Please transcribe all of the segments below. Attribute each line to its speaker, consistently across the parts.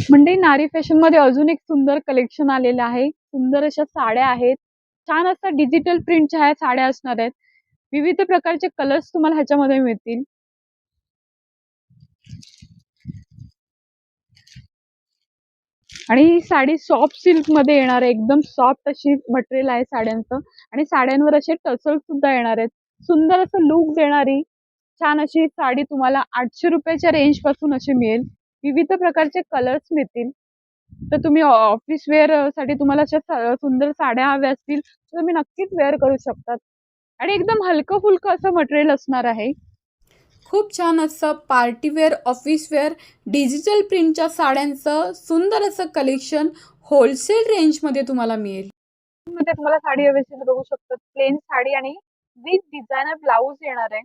Speaker 1: म्हणजे नारी फॅशन मध्ये अजून एक सुंदर कलेक्शन आलेलं आहे. सुंदर अशा साड्या आहेत. छान अशा डिजिटल प्रिंटच्या ह्या साड्या असणार आहेत. विविध प्रकारचे कलर्स तुम्हाला ह्याच्यामध्ये मिळतील. आणि ही साडी सॉफ्ट सिल्क मध्ये येणार आहे. एकदम सॉफ्ट अशी मटेरियल आहे साड्यांचं आणि साड्यांवर असे टसल सुद्धा येणार आहेत. सुंदर असं लुक देणारी छान अशी साडी तुम्हाला 800 रुपयाच्या रेंज पासून अशी मिळेल. विविध प्रकारचे कलर्स मिळतील. तर तुम्ही ऑफिस वेअर साठी तुम्हाला अशा सुंदर साड्या हव्या असतील तर तुम्ही नक्कीच वेअर करू शकतात. आणि एकदम हलकं फुलकं असं मटेरियल असणार आहे.
Speaker 2: खूप छान असं पार्टीवेअर, ऑफिसवेअर, डिजिटल प्रिंटच्या साड्यांचं सुंदर असं कलेक्शन होलसेल रेंजमध्ये तुम्हाला मिळेल.
Speaker 1: मध्ये तुम्हाला साडी हवी असेल तर बघू शकतात. प्लेन साडी आणि विथ डिझायनर ब्लाऊज येणार आहे.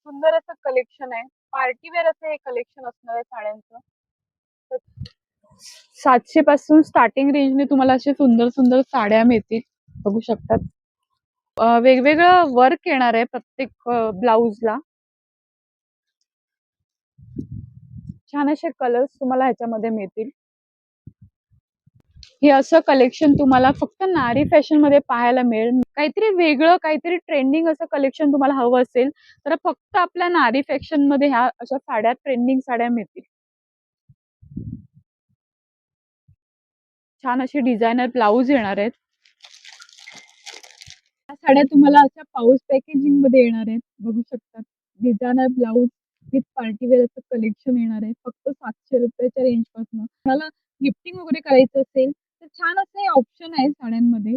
Speaker 1: सुंदर असं कलेक्शन आहे. पार्टीवेअर असं हे कलेक्शन असणार आहे साड्यांचं. 700 पासून स्टार्टिंग रेंजने तुम्हाला असे सुंदर सुंदर साड्या मिळतील. बघू शकतात. वेगवेगळं वर्क येणार आहे प्रत्येक ब्लाऊजला. छान असे कलर्स तुम्हाला ह्याच्यामध्ये मिळतील. हे असं कलेक्शन तुम्हाला फक्त नारी फॅशन मध्ये पाहायला मिळेल. काहीतरी वेगळं, काहीतरी ट्रेंडिंग असं कलेक्शन तुम्हाला हवं असेल तर फक्त आपल्या नारी फॅशन मध्ये ह्या अशा साड्या, ट्रेंडिंग साड्या मिळतील. छान अशी डिझायनर ब्लाऊज येणार आहेत. या साड्या तुम्हाला अशा पाऊस पॅकेजिंग मध्ये येणार आहेत. बघू शकतात. डिझायनर ब्लाऊज विथ पार्टीवेअर असं कलेक्शन येणार आहे. फक्त 700 रुपयाच्या रेंज पासून. तुम्हाला गिफ्टिंग वगैरे करायचं असेल तर छान असे ऑप्शन आहे साड्यांमध्ये.